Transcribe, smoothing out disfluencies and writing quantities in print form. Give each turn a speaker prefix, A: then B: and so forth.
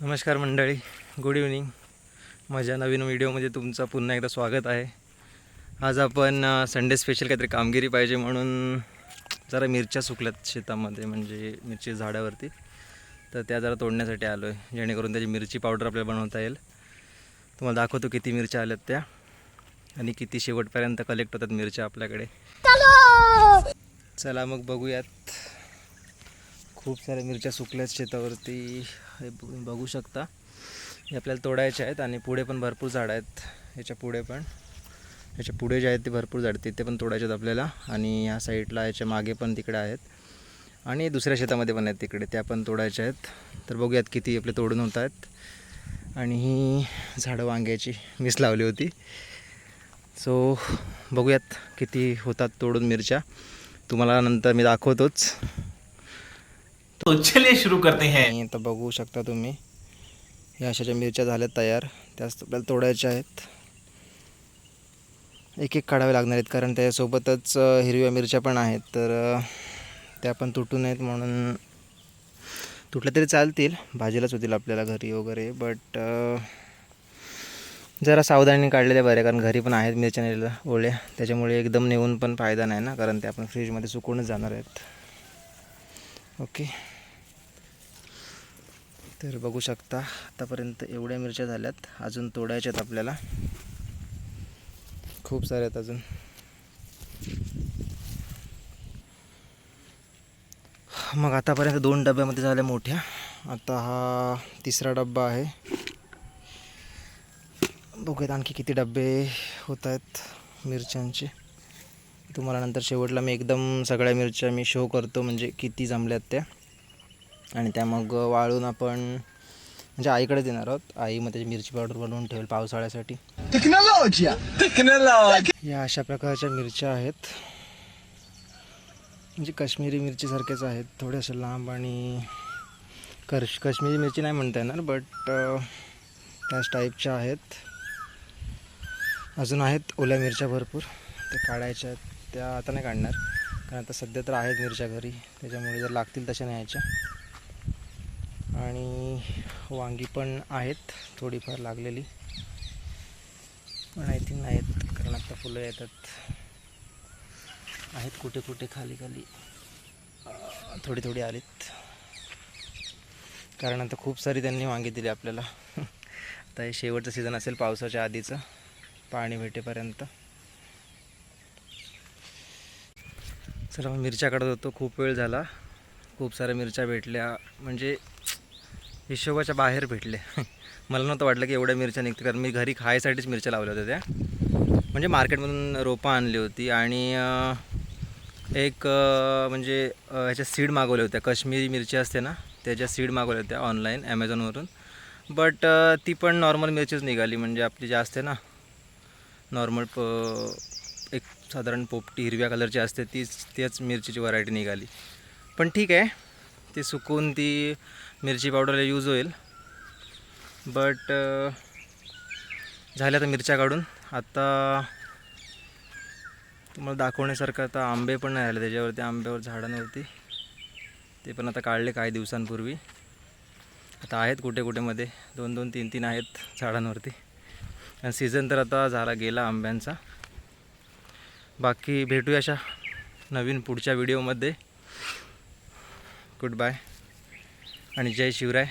A: नमस्कार मंडळी, good evening. माझ्या नवीन व्हिडिओमध्ये तुमचं पुन्हा एकदा स्वागत आहे. आज आपण संडे स्पेशल काहीतरी कामगिरी पाहिजे म्हणून जरा मिरच्या सुकल्यात शेतामध्ये, म्हणजे मिरची झाडावरती, तर त्या जरा तोडण्यासाठी आलो आहे, जेणेकरून त्याची मिरची पावडर आपल्याला बनवता येईल. तुम्हाला दाखवतो किती मिरच्या आल्यात त्या आणि किती शेवटपर्यंत कलेक्ट होतात मिरच्या आपल्याकडे. चला मग बघूयात. खूप साऱ्या मिरच्या सुकल्यात शेतावरती, हे बघू शकता. हे आपल्याला तोडायचे आहेत आणि पुढे पण भरपूर झाडं आहेत. याच्या पुढे जे आहेत ते भरपूर झाडं, तिथे पण तोडायचे आहेत आपल्याला. आणि ह्या साईडला याच्या मागे पण तिकडे आहेत आणि दुसऱ्या शेतामध्ये पण आहेत तिकडे, त्या पण तोडायच्या आहेत. तर बघूयात किती आपले तोडून होत आहेत. आणि ही झाडं वांग्याची मीच लावली होती. सो बघूयात किती होतात तोडून मिरच्या, तुम्हाला नंतर मी दाखवतोच.
B: तो चलिए शुरू करते हैं.
A: आणि आता बघू शकता तुम्ही, या अशा ज्या मिरच्या झाल्यात तयार, त्याच आपल्याला तोडायच्या आहेत. एक एक काढावे लागणार आहेत, कारण त्याच्यासोबतच हिरव्या मिरच्या पण आहेत, तर त्या पण तुटू नयेत म्हणून. तुटल्या तरी चालतील, भाजीलाच होतील आपल्याला घरी वगैरे, बट जरा सावधानी काढलेल्या बऱ्या, कारण घरी पण आहेत मिरच्या नेलेल्या ओल्या, त्याच्यामुळे एकदम नेऊन पण फायदा नाही ना, कारण ते आपण फ्रीजमध्ये सुकूनच जाणार आहेत. ओके, तर बघू शकता आतापर्यंत एवढ्या मिरच्या झाल्यात. अजून तोडायच्यात आपल्याला, खूप साऱ्या आहेत अजून. मग आतापर्यंत 2 डब्यामध्ये झाल्या मोठ्या, आता हा 3रा डब्बा आहे. बघूयात आणखी किती डबे होत आहेत मिरच्यांचे. तुम्हाला नंतर शेवटला मी एकदम सगळ्या मिरच्या मी शो करतो, म्हणजे किती जमल्यात त्या. आणि त्या मग वाळून आपण म्हणजे आईकडे देणार आहोत. आई मग त्याची मिरची पावडर बनवून ठेवेल पावसाळ्यासाठी.
B: टेक्नॉलॉजी.
A: या अशा प्रकारच्या मिरच्या आहेत, म्हणजे काश्मीरी मिरचीसारख्याच आहेत, थोड्याशा लांब. आणि काश्मीरी मिरची नाही म्हणता येणार, बट त्याच टाईपच्या आहेत. अजून आहेत ओल्या मिरच्या भरपूर, त्या काढायच्या आहेत. त्या आता नाही काढणार, कारण आता सध्या तर आहेत मिरच्या घरी, त्याच्यामुळे जर लागतील तशा न्यायच्या. आणि वांगी पण आहेत थोडीफार लागलेली, पण आय थिंक नाहीत, कारण आता फुलं येतात. आहेत कुठे कुठे खाली थोडी थोडी आलीत, कारण आता खूप सारी त्यांनी वांगी दिली आपल्याला. आता हे शेवटचं सीझन असेल पावसाच्या आधीचं, पाणी भेटेपर्यंत. चला मग मिरच्या काढत होतो, खूप वेळ झाला. खूप साऱ्या मिरच्या भेटल्या, म्हणजे हिशोबाच्या बाहेर भेटल्या. मला नव्हतं वाटलं की एवढ्या मिरच्या निघते, कारण मी घरी खायसाठीच मिरच्या लावल्या होत्या त्या, म्हणजे मार्केटमधून रोपं आणली होती. आणि एक म्हणजे ह्याच्या सीड मागवल्या होत्या, काश्मीरी मिरची असते ना, त्याच्या सीड मागवल्या होत्या ऑनलाईन ॲमेझॉनवरून. बट ती पण नॉर्मल मिरचीच निघाली, म्हणजे आपली जी असते ना नॉर्मल एक साधारण पोपटी हिरव्या कलरची असते, त्याच मिरचीची व्हरायटी निघाली. पण ठीक आहे, ती सुकून ती मिरची पावडरला यूज होईल. बट झाल्या आता मिरच्या काढून. आता तुम्हाला दाखवण्यासारखं आता आंबे पण नाही राहिले त्याच्यावरती, आंब्यावर झाडांवरती, ते पण आता काढले काही दिवसांपूर्वी. आता आहेत कुठे कुठेमध्ये 2-2, 3-3 आहेत झाडांवरती. आणि सीझन तर आता झाला गेला आंब्यांचा. बाकी भेटूया अशा नवीन पुढच्या व्हिडिओमध्ये. गुड बाय आणि जय शिवराय.